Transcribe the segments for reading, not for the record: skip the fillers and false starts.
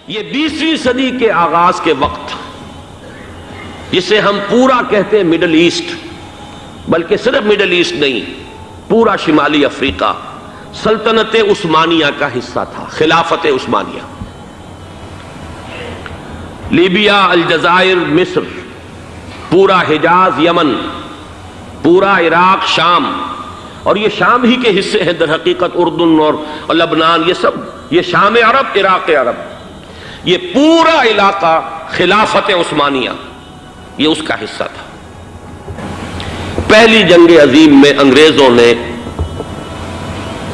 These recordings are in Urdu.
یہ 20ویں صدی کے آغاز کے وقت جسے ہم پورا کہتے ہیں مڈل ایسٹ، بلکہ صرف مڈل ایسٹ نہیں، پورا شمالی افریقہ سلطنت عثمانیہ کا حصہ تھا، خلافت عثمانیہ۔ لیبیا، الجزائر، مصر، پورا حجاز، یمن، پورا عراق، شام، اور یہ شام ہی کے حصے ہیں در حقیقت، اردن اور لبنان، یہ سب یہ شام عرب، عراق عرب، یہ پورا علاقہ خلافت عثمانیہ یہ اس کا حصہ تھا۔ پہلی جنگ عظیم میں انگریزوں نے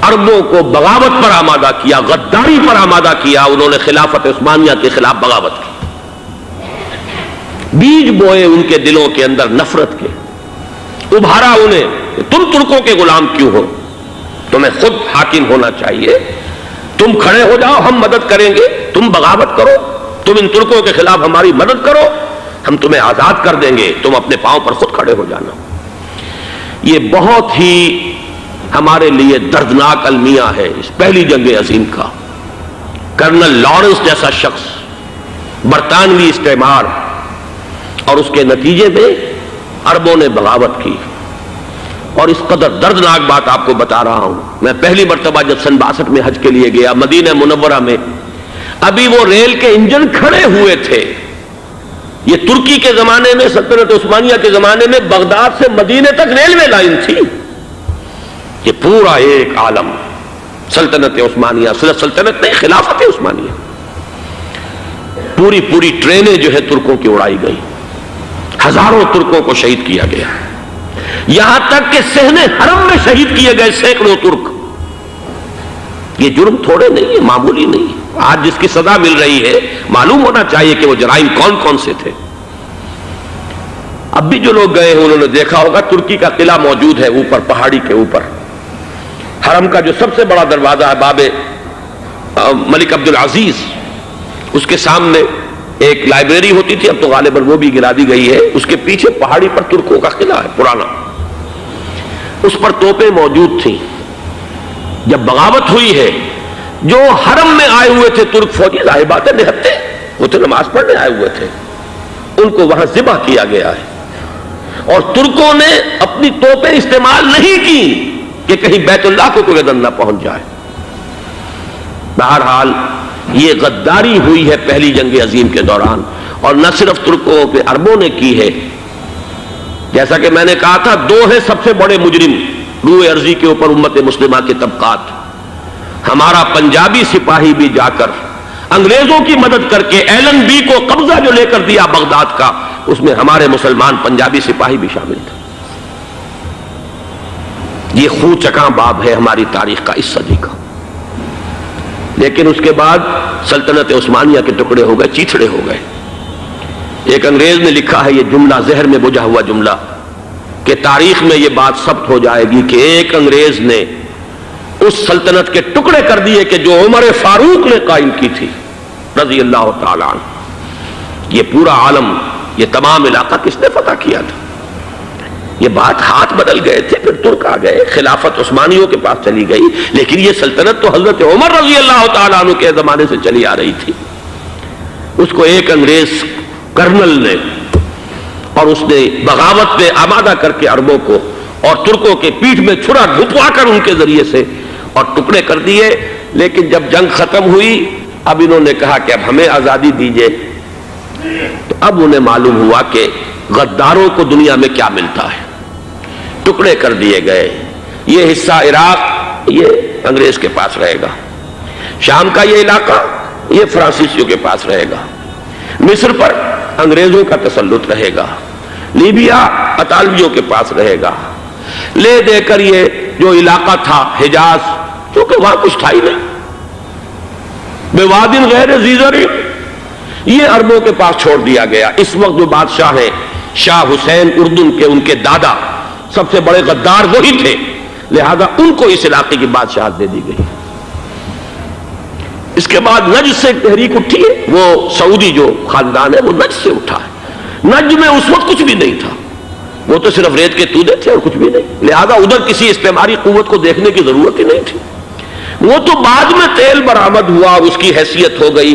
عربوں کو بغاوت پر آمادہ کیا، غداری پر آمادہ کیا، انہوں نے خلافت عثمانیہ کے خلاف بغاوت کی، بیج بوئے ان کے دلوں کے اندر نفرت کے، ابھارا انہیں کہ تم ترکوں کے غلام کیوں ہو، تمہیں خود حاکم ہونا چاہیے، تم کھڑے ہو جاؤ، ہم مدد کریں گے، تم بغاوت کرو، تم ان ترکوں کے خلاف ہماری مدد کرو، ہم تمہیں آزاد کر دیں گے، تم اپنے پاؤں پر خود کھڑے ہو جانا۔ یہ بہت ہی ہمارے لیے دردناک المیہ ہے اس پہلی جنگ عظیم کا۔ کرنل لارنس جیسا شخص، برطانوی استعمار، اور اس کے نتیجے میں عربوں نے بغاوت کی۔ اور اس قدر دردناک بات آپ کو بتا رہا ہوں، میں پہلی مرتبہ جب سن 62 میں حج کے لیے گیا مدینہ منورہ میں، ابھی وہ ریل کے انجن کھڑے ہوئے تھے۔ یہ ترکی کے زمانے میں، سلطنت عثمانیہ کے زمانے میں بغداد سے مدینے تک ریلوے لائن تھی۔ یہ پورا ایک عالم سلطنت عثمانیہ، صرف سلطنت نہیں، خلافت عثمانیہ، پوری ٹرینیں جو ہے ترکوں کی اڑائی گئی، ہزاروں ترکوں کو شہید کیا گیا، یہاں تک کہ صحن حرم میں شہید کیے گئے سینکڑوں ترک۔ یہ جرم تھوڑے نہیں ہے، معمولی نہیں۔ آج جس کی سزا مل رہی ہے، معلوم ہونا چاہیے کہ وہ جرائم کون کون سے تھے۔ اب بھی جو لوگ گئے ہیں انہوں نے دیکھا ہوگا، ترکی کا قلعہ موجود ہے اوپر پہاڑی کے اوپر، حرم کا جو سب سے بڑا دروازہ ہے باب ملک عبدالعزیز، اس کے سامنے ایک لائبریری ہوتی تھی، اب تو غالباً وہ بھی گرا دی گئی ہے، اس کے پیچھے پہاڑی پر ترکوں کا قلعہ ہے پرانا، اس پر توپیں موجود تھیں۔ جب بغاوت ہوئی ہے، جو حرم میں آئے ہوئے تھے ترک فوجی، ظاہر بات ہے نہتے، وہ تو نماز پڑھنے آئے ہوئے تھے، ان کو وہاں ذبح کیا گیا ہے، اور ترکوں نے اپنی توپیں استعمال نہیں کی کہ کہیں بیت اللہ کو کوئی عدن نہ پہنچ جائے۔ بہرحال یہ غداری ہوئی ہے پہلی جنگ عظیم کے دوران، اور نہ صرف ترکوں پہ عربوں نے کی ہے۔ جیسا کہ میں نے کہا تھا، دو ہیں سب سے بڑے مجرم روئے ارضی کے اوپر امت مسلمہ کے طبقات۔ ہمارا پنجابی سپاہی بھی جا کر انگریزوں کی مدد کر کے ایلن بی کو قبضہ جو لے کر دیا بغداد کا، اس میں ہمارے مسلمان پنجابی سپاہی بھی شامل تھے۔ یہ خون چکاں باب ہے ہماری تاریخ کا اس صدی کا۔ لیکن اس کے بعد سلطنت عثمانیہ کے ٹکڑے ہو گئے، چیتھڑے ہو گئے۔ ایک انگریز نے لکھا ہے یہ جملہ، ذہن میں بجھا ہوا جملہ، کہ تاریخ میں یہ بات ثبت ہو جائے گی کہ ایک انگریز نے اس سلطنت کے ٹکڑے کر دیے کہ جو عمر فاروق نے قائم کی تھی رضی اللہ تعالیٰ عنہ۔ یہ پورا عالم، یہ تمام علاقہ کس نے فتح کیا تھا؟ یہ بات ہاتھ بدل گئے تھے، پھر ترک آ گئے، خلافت عثمانیوں کے پاس چلی گئی، لیکن یہ سلطنت تو حضرت عمر رضی اللہ تعالیٰ عنہ کے زمانے سے چلی آ رہی تھی۔ اس کو ایک انگریز کرنل نے، اور اس نے بغاوت پہ آمادہ کر کے عربوں کو اور ترکوں کے پیٹھ میں چھرا گھپوا کر ان کے ذریعے سے اور ٹکڑے کر دیے۔ لیکن جب جنگ ختم ہوئی، اب انہوں نے کہا کہ اب ہمیں آزادی دیجیے، تو اب انہیں معلوم ہوا کہ غداروں کو دنیا میں کیا ملتا ہے، ٹکڑے کر دیے گئے۔ یہ حصہ عراق یہ انگریز کے پاس رہے گا، شام کا یہ علاقہ یہ فرانسیسیوں کے پاس رہے گا، مصر پر انگریزوں کا تسلط رہے گا، لیبیا اطالویوں کے پاس رہے گا، لے دے کر یہ جو علاقہ تھا حجاز، کیونکہ وہاں کچھ تھا ہی نہیں، بوادٍ غیر ذی زرع، یہ عربوں کے پاس چھوڑ دیا گیا۔ اس وقت جو بادشاہ ہیں شاہ حسین اردن کے، ان کے دادا سب سے بڑے غدار وہی تھے، لہذا ان کو اس علاقے کی بادشاہت دے دی گئی۔ اس کے بعد نجد سے ایک تحریک اٹھی ہے، وہ سعودی جو خاندان ہے وہ نجد سے اٹھا ہے۔ نجد میں اس وقت کچھ بھی نہیں تھا، وہ تو صرف ریت کے تودے تھے اور کچھ بھی نہیں، لہذا ادھر کسی استعماری قوت کو دیکھنے کی ضرورت ہی نہیں تھی۔ وہ تو بعد میں تیل برآمد ہوا اور اس کی حیثیت ہو گئی،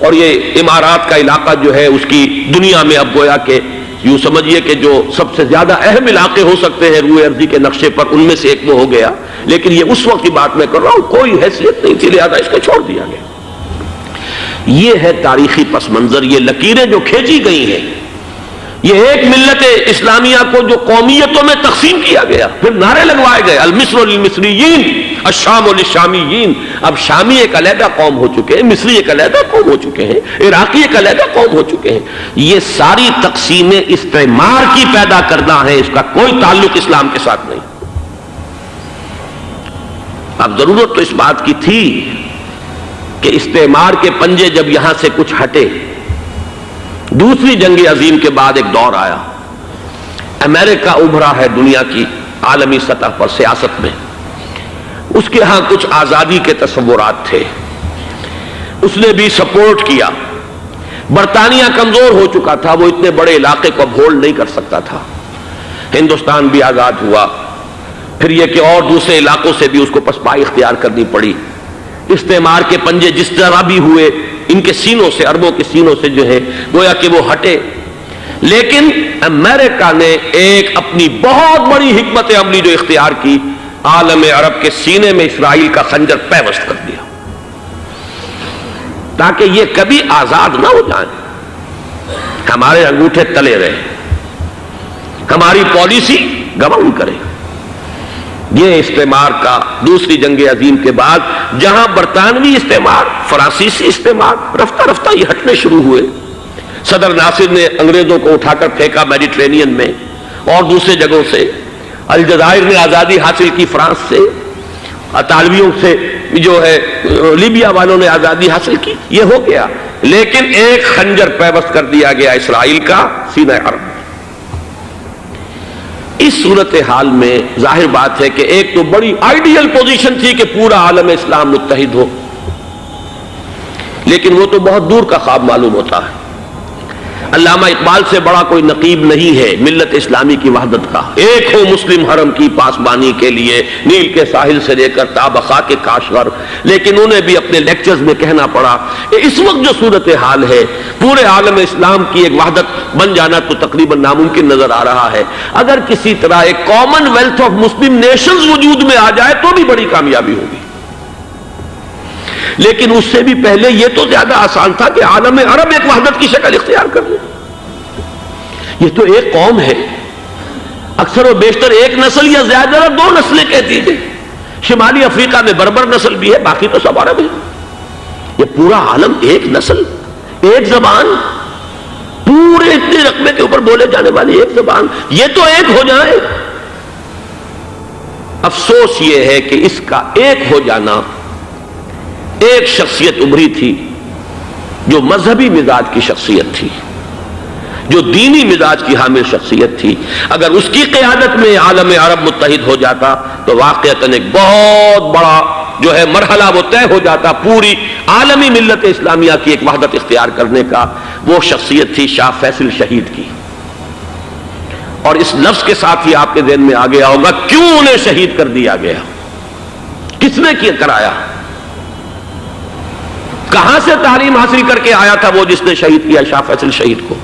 اور یہ امارات کا علاقہ جو ہے اس کی دنیا میں اب گویا کہ یوں سمجھیے کہ جو سب سے زیادہ اہم علاقے ہو سکتے ہیں روئے ارضی کے نقشے پر، ان میں سے ایک وہ ہو گیا. لیکن یہ اس وقت کی بات میں کر رہا ہوں، کوئی حیثیت نہیں تھی، لہذا اس کو چھوڑ دیا گیا. یہ ہے تاریخی پس منظر، یہ لکیریں جو کھینچی گئی ہیں. یہ ایک ملت اسلامیہ کو جو قومیتوں میں تقسیم کیا گیا، پھر نعرے لگوائے گئے المصر للمصریین الشام للشامیین. اب شامی ایک علیحدہ قوم ہو چکے ہیں، مصری ایک علیحدہ قوم ہو چکے ہیں، عراقی ایک علیحدہ قوم ہو چکے ہیں. یہ ساری تقسیمیں استعمار کی پیدا کردہ ہیں، اس کا کوئی تعلق اسلام کے ساتھ نہیں. اب ضرورت تو اس بات کی تھی کہ استعمار کے پنجے جب یہاں سے کچھ ہٹے، دوسری جنگ عظیم کے بعد ایک دور آیا، امریکہ ابھرا ہے دنیا کی عالمی سطح پر سیاست میں. اس کے ہاں کچھ آزادی کے تصورات تھے، اس نے بھی سپورٹ کیا. برطانیہ کمزور ہو چکا تھا، وہ اتنے بڑے علاقے کو اب ہولڈ نہیں کر سکتا تھا. ہندوستان بھی آزاد ہوا، پھر یہ کہ اور دوسرے علاقوں سے بھی اس کو پسپائی اختیار کرنی پڑی. استعمار کے پنجے جس طرح بھی ہوئے، ان کے سینوں سے، عربوں کے سینوں سے جو ہے گویا کہ وہ ہٹے. لیکن امریکہ نے ایک اپنی بہت بڑی حکمت عملی جو اختیار کی، عالم عرب کے سینے میں اسرائیل کا خنجر پیوست کر دیا تاکہ یہ کبھی آزاد نہ ہو جائیں، ہمارے انگوٹھے تلے رہے، ہماری پالیسی گواہی کرے. یہ استعمار کا دوسری جنگ عظیم کے بعد جہاں برطانوی استعمار، فرانسیسی استعمار رفتہ رفتہ یہ ہٹنے شروع ہوئے. صدر ناصر نے انگریزوں کو اٹھا کر پھینکا میڈیٹرینین میں اور دوسرے جگہوں سے. الجزائر نے آزادی حاصل کی فرانس سے، اطالویوں سے جو ہے لیبیا والوں نے آزادی حاصل کی. یہ ہو گیا، لیکن ایک خنجر پیوست کر دیا گیا اسرائیل کا سینہ عرب. اس صورتحال میں ظاہر بات ہے کہ ایک تو بڑی آئیڈیل پوزیشن تھی کہ پورا عالم اسلام متحد ہو، لیکن وہ تو بہت دور کا خواب معلوم ہوتا ہے. علامہ اقبال سے بڑا کوئی نقیب نہیں ہے ملت اسلامی کی وحدت کا. ایک ہو مسلم حرم کی پاسبانی کے لیے، نیل کے ساحل سے لے کر تا خاک کاشغر. لیکن انہیں بھی اپنے لیکچرز میں کہنا پڑا کہ اس وقت جو صورتحال ہے، پورے عالم اسلام کی ایک وحدت بن جانا تو تقریباً ناممکن نظر آ رہا ہے. اگر کسی طرح ایک common wealth of Muslim nations وجود میں آ جائے تو بھی بڑی کامیابی ہوگی. لیکن اس سے بھی پہلے یہ تو زیادہ آسان تھا کہ عالم عرب ایک وحدت کی شکل اختیار کر لے. یہ تو ایک قوم ہے، اکثر و بیشتر ایک نسل یا زیادہ دو نسلیں کہتی تھیں. شمالی افریقہ میں بربر نسل بھی ہے، باقی تو سب عرب ہے. یہ پورا عالم ایک نسل، ایک زبان، پورے اتنے رقبے کے اوپر بولے جانے والی ایک زبان، یہ تو ایک ہو جائے. افسوس یہ ہے کہ اس کا ایک ہو جانا، ایک شخصیت ابھری تھی جو مذہبی مزاج کی شخصیت تھی، جو دینی مزاج کی حامل شخصیت تھی. اگر اس کی قیادت میں عالم عرب متحد ہو جاتا تو واقعتاً ایک بہت بڑا جو ہے مرحلہ وہ طے ہو جاتا پوری عالمی ملت اسلامیہ کی ایک وحدت اختیار کرنے کا. وہ شخصیت تھی شاہ فیصل شہید کی. اور اس لفظ کے ساتھ ہی آپ کے ذہن میں آ گیا ہوگا کیوں انہیں شہید کر دیا گیا، کس نے کیا کرایا، کہاں سے تعلیم حاصل کر کے آیا تھا وہ جس نے شہید کیا شاہ فیصل شہید کو.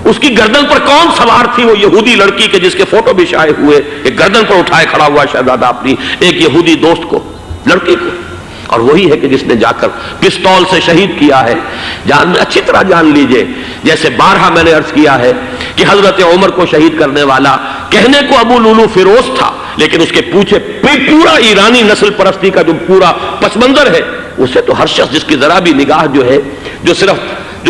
اس کی گردن پر کون سوار تھی، وہ یہودی لڑکی کے جس کے فوٹو بھی شائع ہوئے، ایک گردن پر اٹھائے کھڑا ہوا شہزادہ اپنی ایک یہودی دوست کو، لڑکی کو. اور وہی ہے کہ جس نے جا کر پستول سے شہید کیا ہے. جان میں اچھی طرح جان لیجئے، جیسے بارہا میں نے عرض کیا ہے کہ حضرت عمر کو شہید کرنے والا کہنے کو ابو لولو فیروز تھا، لیکن اس کے پیچھے پورا ایرانی نسل پرستی کا جو پورا پس منظر ہے، اسے تو ہر شخص جس کی ذرا بھی نگاہ جو ہے جو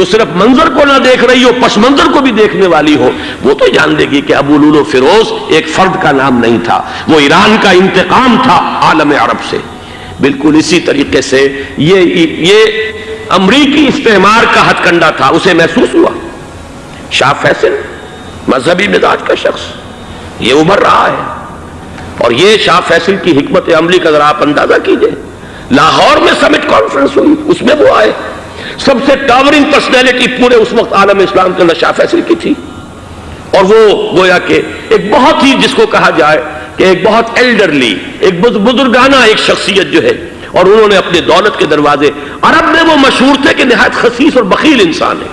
صرف منظر کو نہ دیکھ رہی ہو، پس منظر کو بھی دیکھنے والی ہو، وہ تو جان لے گی کہ ابو لولو فیروز ایک فرد کا نام نہیں تھا، وہ ایران کا انتقام تھا عالم عرب سے. بالکل اسی طریقے سے یہ امریکی استعمار کا ہتھ کنڈا تھا، اسے محسوس ہوا. شاہ فیصل مذہبی مزاج کا شخص یہ ابھر رہا ہے، اور یہ شاہ فیصل کی حکمت عملی کا ذرا آپ اندازہ کیجئے. لاہور میں سمٹ کانفرنس ہوئی، اس میں وہ آئے، سب سے ٹاورنگ پرسنالٹی پورے اس وقت عالم اسلام کے اندر شاہ فیصل کی تھی. اور وہ گویا کہ ایک بہت ہی جس کو کہا جائے کہ ایک بہت ایلڈرلی، ایک بزرگانہ ایک شخصیت جو ہے، اور انہوں نے اپنے دولت کے دروازے، عرب میں وہ مشہور تھے کہ نہایت خسیس اور بخیل انسان ہے،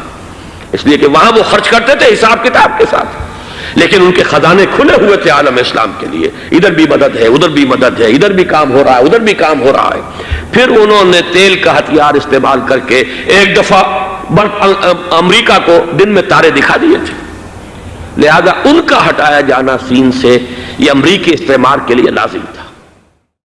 اس لیے کہ وہاں وہ خرچ کرتے تھے حساب کتاب کے ساتھ، لیکن ان کے خزانے کھلے ہوئے تھے عالم اسلام کے لیے، ادھر بھی مدد ہے، ادھر بھی مدد ہے، ادھر بھی کام ہو رہا ہے، ادھر بھی کام ہو رہا ہے۔ پھر انہوں نے تیل کا ہتھیار استعمال کر کے ایک دفعہ امریکہ کو دن میں تارے دکھا دیے تھے، لہذا ان کا ہٹایا جانا سین سے یہ امریکی استعمار کے لیے لازم تھا۔